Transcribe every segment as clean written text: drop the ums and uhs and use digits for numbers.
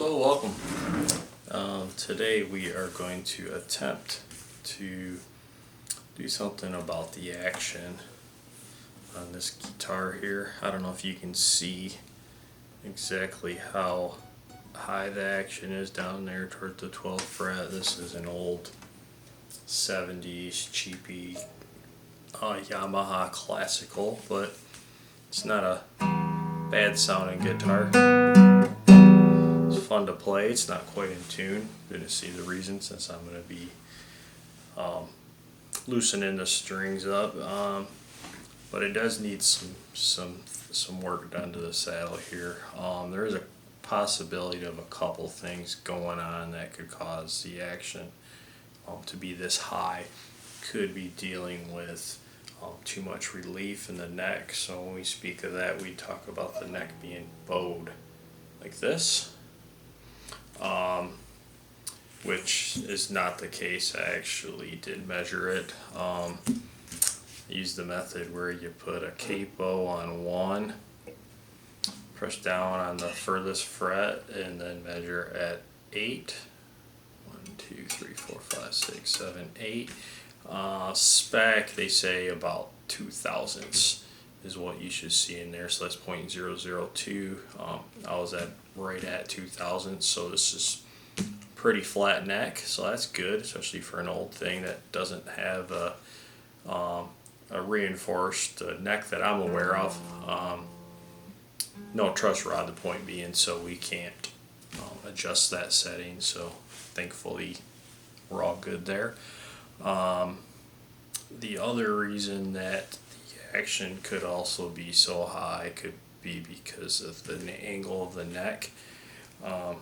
Hello, welcome. Today we are going to attempt to do something about the action on this guitar here. I don't know if you can see exactly how high the action is down there toward the 12th fret. This is an old 70s cheapy Yamaha classical, but it's not a bad sounding guitar. It's fun to play. It's not quite in tune. Going to see the reason since I'm going to be loosening the strings up, but it does need some work done to the saddle here. There is a possibility of a couple things going on that could cause the action to be this high. Could be dealing with too much relief in the neck. So when we speak of that, we talk about the neck being bowed like this, which is not the case. I actually did measure it. I used the method where you put a capo on one, press down on the furthest fret, and then measure at 8. 1, 2, 3, 4, 5, 6, 7, 8. Spec, they say about 0.02 is what you should see in there, so that's 0.002. I was right at 0.02, so this is pretty flat neck, so that's good, especially for an old thing that doesn't have a reinforced neck that I'm aware of. No truss rod, the point being, so we can't adjust that setting, so thankfully we're all good there. The other reason that the action could also be so high could be because of the angle of the neck. I'm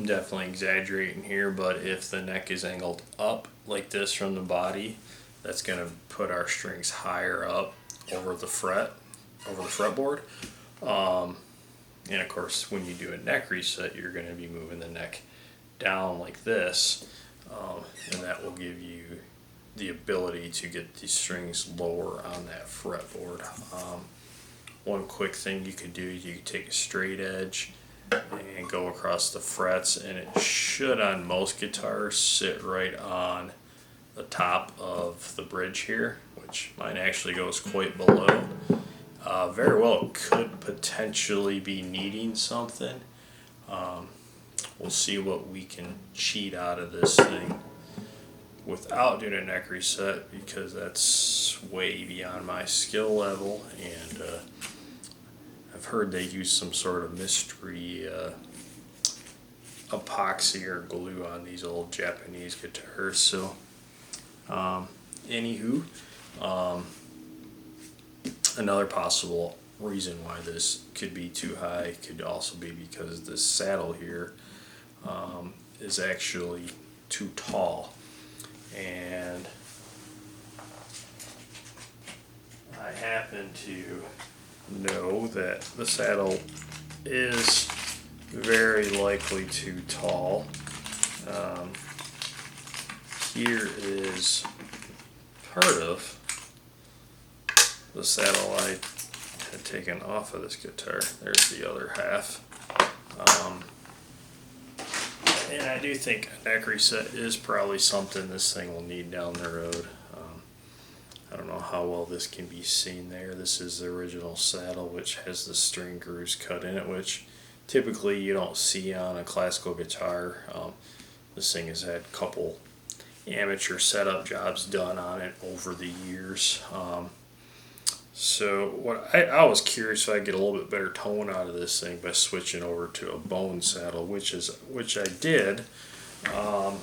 definitely exaggerating here, but if the neck is angled up like this from the body, that's going to put our strings higher up over the fretboard. And of course, when you do a neck reset, you're going to be moving the neck down like this, and that will give you the ability to get these strings lower on that fretboard. One quick thing you could do, you could take a straight edge and go across the frets, and it should on most guitars sit right on the top of the bridge here, which mine actually goes quite below. Very well, it could potentially be needing something. We'll see what we can cheat out of this thing without doing a neck reset, because that's way beyond my skill level, and I've heard they use some sort of mystery epoxy or glue on these old Japanese guitars. So anywho, another possible reason why this could be too high could also be because this saddle here is actually too tall. And I happen to know that the saddle is very likely too tall. Here is part of the saddle I had taken off of this guitar. There's the other half. And I do think a neck reset is probably something this thing will need down the road. I don't know how well this can be seen there. This is the original saddle, which has the string grooves cut in it, which typically you don't see on a classical guitar. This thing has had a couple amateur setup jobs done on it over the years. So what I was curious if I could get a little bit better tone out of this thing by switching over to a bone saddle, which I did. I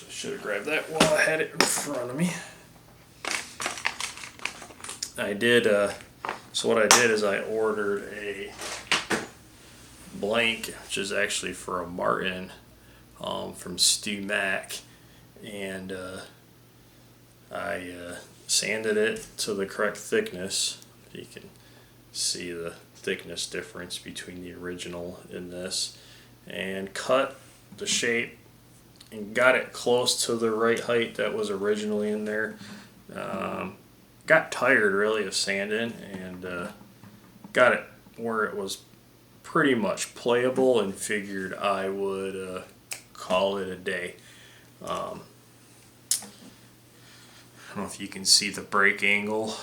should have grabbed that while I had it in front of me. I did. So what I did is I ordered a blank, which is actually for a Martin, from Stu Mack, and I sanded it to the correct thickness. You can see the thickness difference between the original and this, and cut the shape and got it close to the right height that was originally in there. Got tired really of sanding, and got it where it was pretty much playable, and figured I would call it a day. I don't know if you can see the brake angle.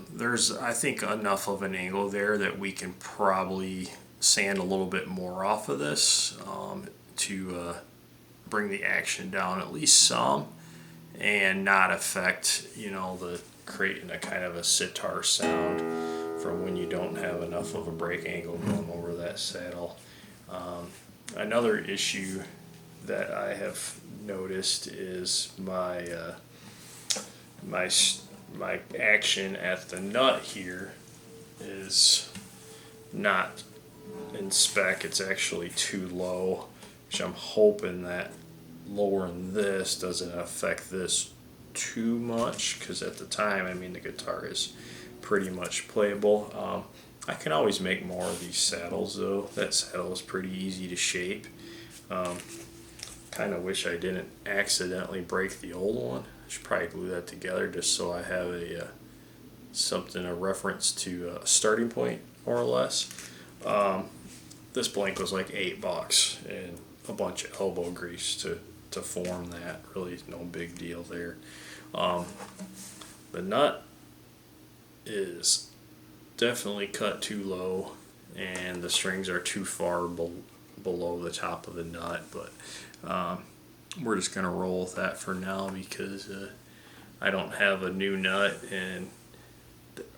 There's, I think, enough of an angle there that we can probably sand a little bit more off of this to bring the action down at least some, and not affect, you know, the creating a kind of a sitar sound from when you don't have enough of a brake angle going over that saddle. Another issue that I have noticed is my my action at the nut here is not in spec. It's actually too low, which I'm hoping that lowering this doesn't affect this too much, because at the time, I mean, the guitar is pretty much playable. I can always make more of these saddles though. That saddle is pretty easy to shape. Kind of wish I didn't accidentally break the old one. I should probably glue that together just so I have a a reference to a starting point, more or less. This blank was like $8 and a bunch of elbow grease to form that. Really no big deal there. The nut is definitely cut too low, and the strings are too far below the top of the nut, but we're just going to roll with that for now, because I don't have a new nut, and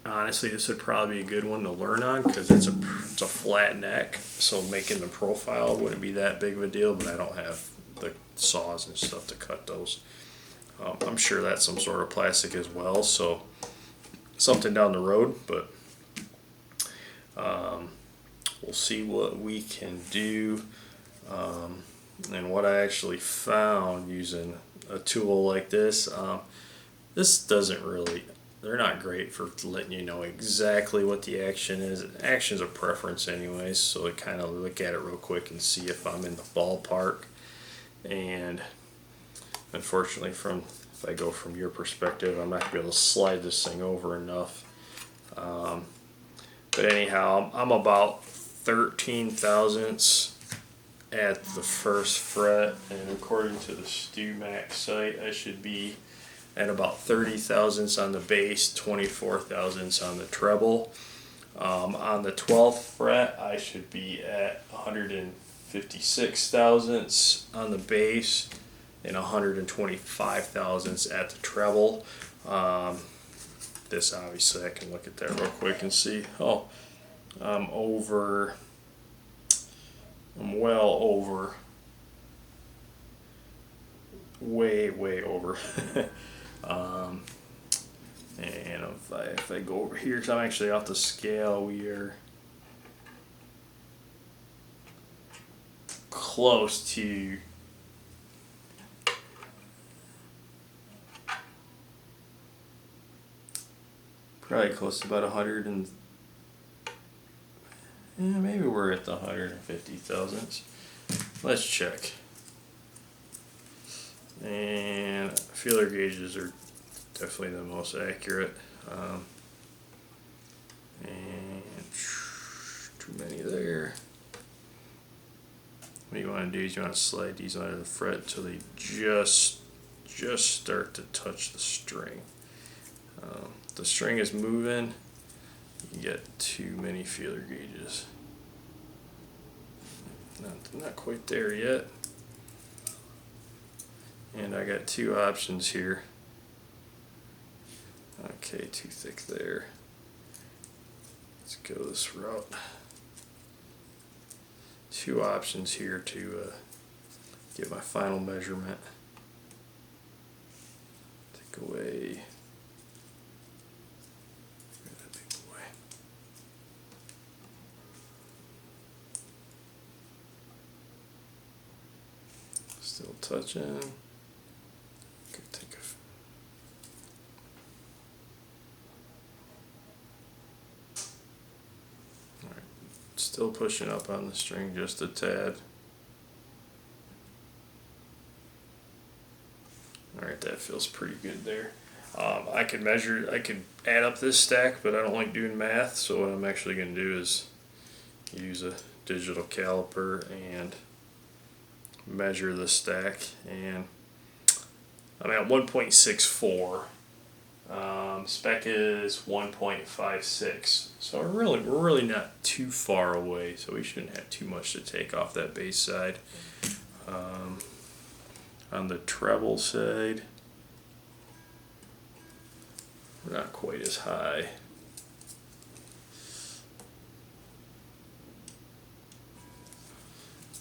honestly this would probably be a good one to learn on, because it's a flat neck, so making the profile wouldn't be that big of a deal, but I don't have the saws and stuff to cut those. I'm sure that's some sort of plastic as well, so something down the road, but we'll see what we can do. And what I actually found using a tool like this, this doesn't really, they're not great for letting you know exactly what the action is. Action's a preference anyways, so I kind of look at it real quick and see if I'm in the ballpark. And unfortunately, if I go from your perspective, I'm not going to be able to slide this thing over enough. But anyhow, I'm about 13 thousandths at the first fret, and according to the StewMac site, I should be at about 30 thousandths on the bass, 24 thousandths on the treble. On the 12th fret, I should be at 156 thousandths on the bass and 125 thousandths at the treble. This obviously, I can look at that real quick and see. Oh, I'm well over, way over. And if I go over here, because I'm actually off the scale, we are close to probably close to about 100 and maybe we're at the 150 thousandths. Let's check. And feeler gauges are definitely the most accurate. And too many there. What you want to do is you want to slide these under the fret until they just start to touch the string. If the string is moving, you get too many feeler gauges. Not quite there yet. And I got two options here. Okay, too thick there. Let's go this route. Two options here to get my final measurement. Take away. Still touching. Could take a. All right, still pushing up on the string just a tad. All right, that feels pretty good there. I could add up this stack, but I don't like doing math, so what I'm actually going to do is use a digital caliper and measure the stack, and I'm at 1.64. Spec is 1.56, so we're really not too far away, so we shouldn't have too much to take off that bass side. On the treble side, we're not quite as high.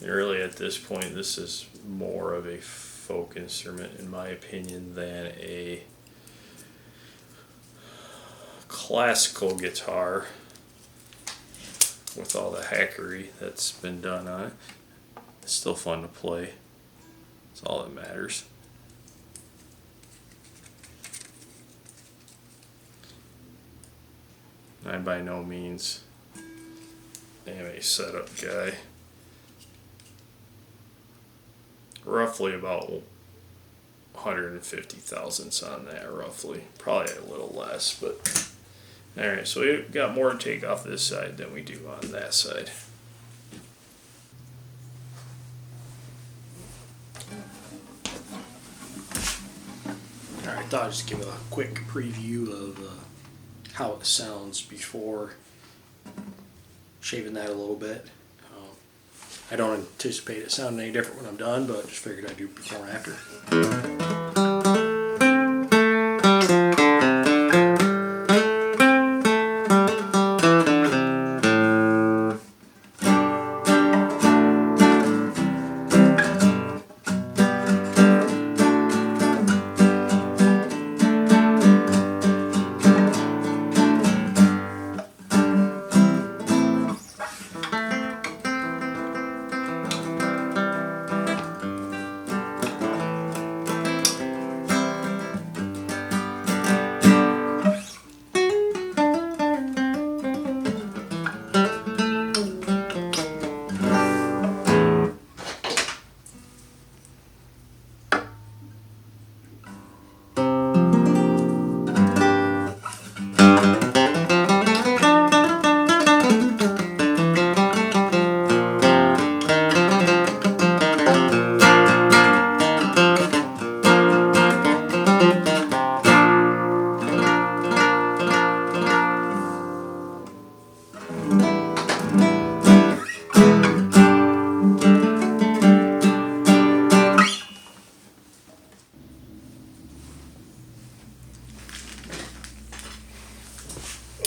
And really at this point, this is more of a folk instrument in my opinion than a classical guitar with all the hackery that's been done on it. It's still fun to play. That's all that matters. I by no means am a setup guy. Roughly about 150 thousandths on that, roughly. Probably a little less, but alright, so we've got more to take off this side than we do on that side. Alright, I thought I'd just give a quick preview of how it sounds before shaving that a little bit. I don't anticipate it sounding any different when I'm done, but just figured I'd do before and after.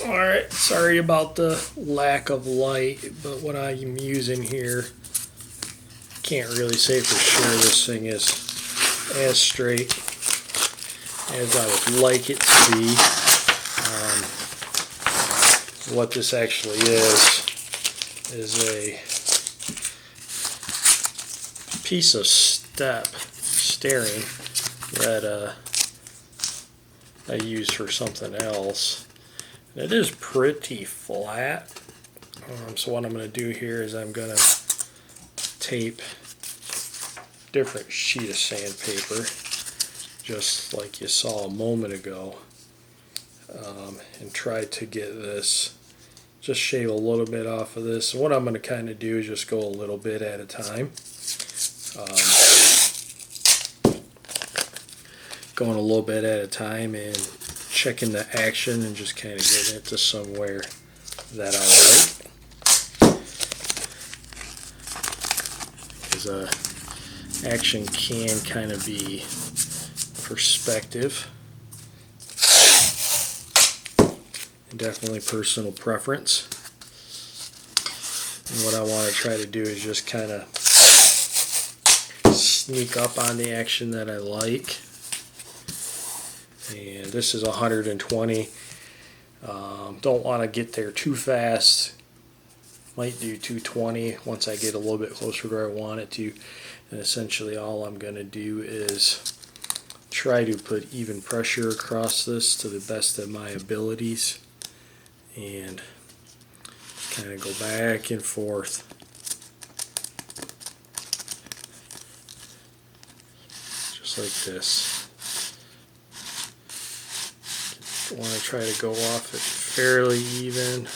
Alright, sorry about the lack of light, but what I'm using here, can't really say for sure this thing is as straight as I would like it to be. What this actually is a piece of steering that I use for something else. It is pretty flat, so what I'm going to do here is I'm going to tape different sheet of sandpaper, just like you saw a moment ago, and try to get this, just shave a little bit off of this. And what I'm going to kind of do is just go a little bit at a time. Going a little bit at a time and checking the action and just kind of getting it to somewhere that I like. Because action can kind of be perspective and definitely personal preference. And what I want to try to do is just kind of sneak up on the action that I like. And this is 120. Don't want to get there too fast. Might do 220 once I get a little bit closer to where I want it to. And essentially all I'm going to do is try to put even pressure across this to the best of my abilities. And kind of go back and forth. Just like this. I want to try to go off it fairly even.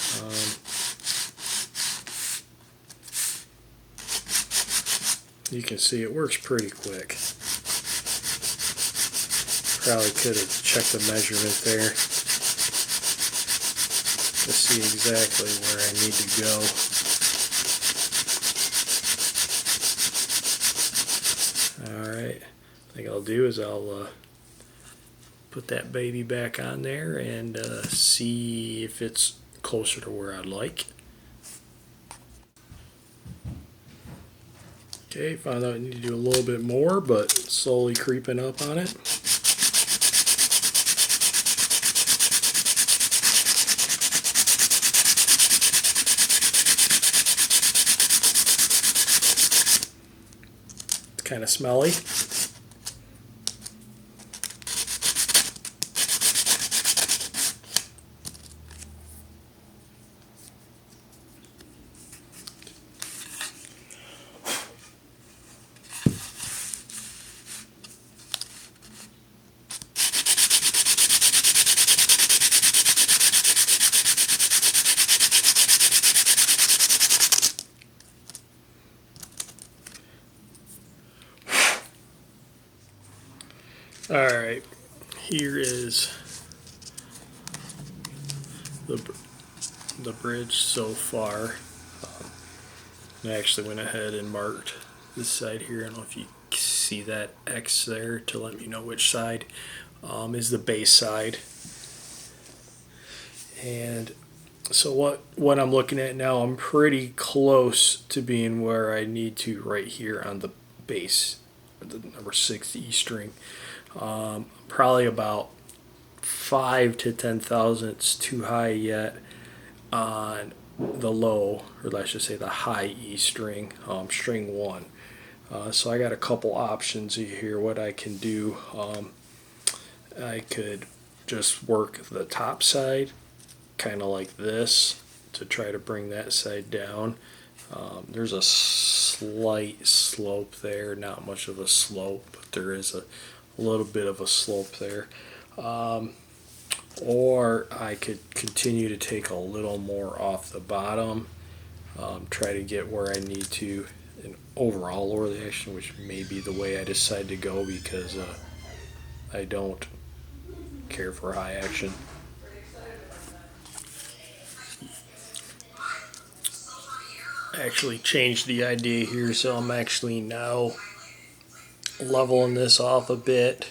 You can see it works pretty quick. Probably could have checked the measurement there to see exactly where I need to go. Alright, I think I'll do is I'll put that baby back on there and see if it's closer to where I'd like. Okay, found out I need to do a little bit more, but slowly creeping up on it. It's kind of smelly. Alright, here is the bridge so far. I actually went ahead and marked this side here. I don't know if you see that X there to let me know which side is the base side. And so what I'm looking at now, I'm pretty close to being where I need to right here on the base, the number 6 E string. Probably about 5 to 10 thousandths too high yet on the low, or let's just say the high E string, string 1. So I got a couple options here what I can do. I could just work the top side kind of like this to try to bring that side down. There's a slight slope there, not much of a slope, but there is a little bit of a slope there. Or I could continue to take a little more off the bottom, try to get where I need to and overall lower the action, which may be the way I decide to go because I don't care for high action. Actually changed the idea here, so I'm actually now leveling this off a bit.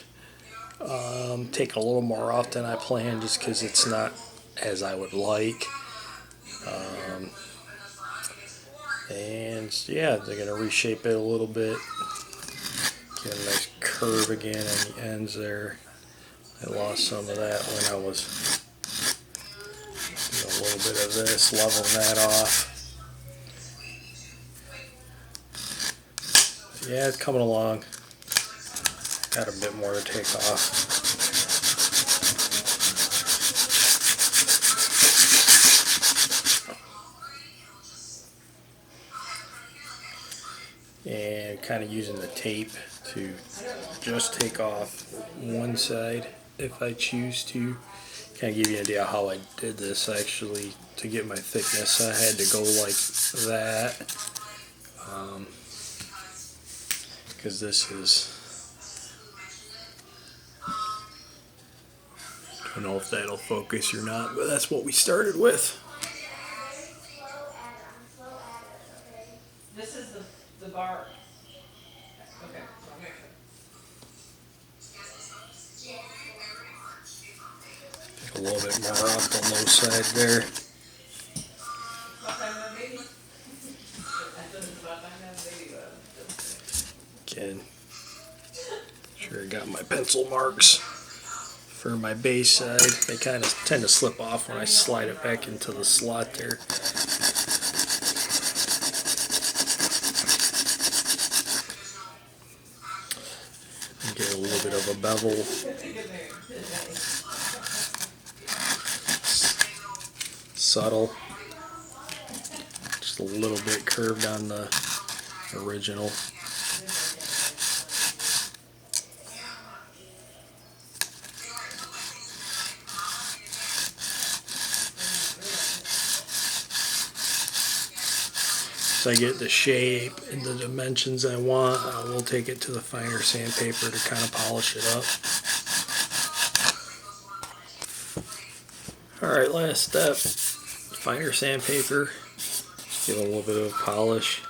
Take a little more off than I planned just because it's not as I would like. And yeah, they're going to reshape it a little bit. Get a nice curve again on the ends there. I lost some of that when I was doing a little bit of this, leveling that off. Yeah, it's coming along. Got a bit more to take off. And kind of using the tape to just take off one side if I choose to. Kind of give you an idea how I did this actually to get my thickness. I had to go like that because this is, I don't know if that'll focus or not, but that's what we started with. This is the bar. Okay. A little bit more off the low side there. Again, sure I got my pencil marks for my base side. They kind of tend to slip off when I slide it back into the slot there. Get a little bit of a bevel. Subtle. Just a little bit curved on the original. once I get the shape and the dimensions I want, I will take it to the finer sandpaper to kind of polish it up. Alright, last step, finer sandpaper, give it a little bit of a polish.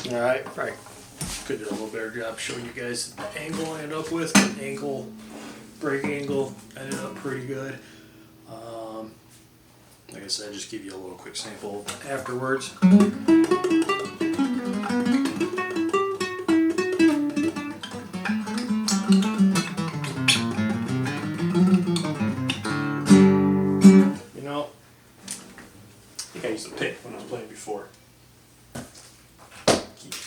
Alright, probably could do a little better job showing you guys the angle I ended up with. The angle, brake angle ended up pretty good. Like I said, just give you a little quick sample afterwards. You know, I think I used a pick when I was playing before.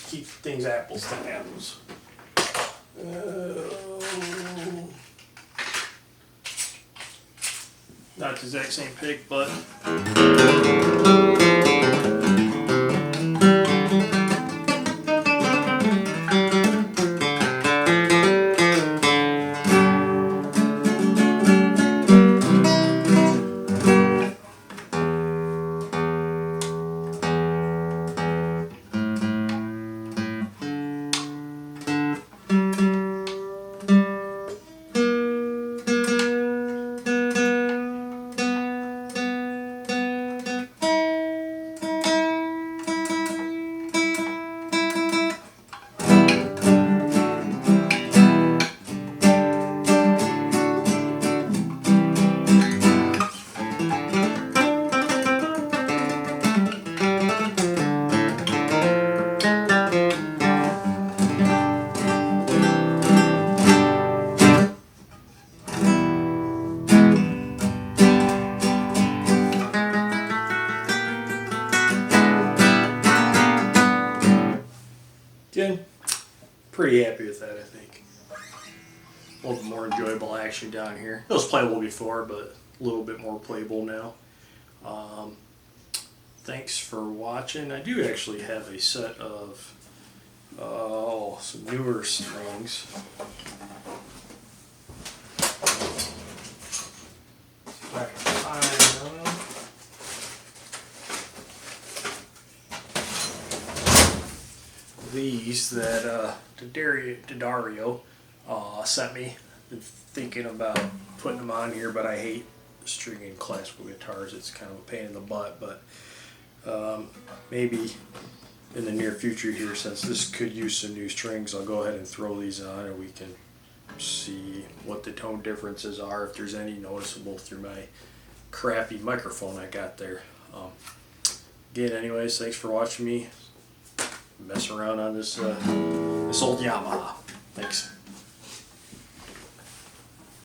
Keep things apples to apples. Not the exact same pick, but again, pretty happy with that, I think. A little bit more enjoyable action down here. It was playable before, but a little bit more playable now. Thanks for watching. I do actually have a set of some newer strings. These that Dario sent me. Been thinking about putting them on here, but I hate stringing classical guitars. It's kind of a pain in the butt, but maybe in the near future here, since this could use some new strings, I'll go ahead and throw these on and we can see what the tone differences are, if there's any noticeable through my crappy microphone I got there. Again, anyways, thanks for watching me mess around on this old Yamaha. Thanks.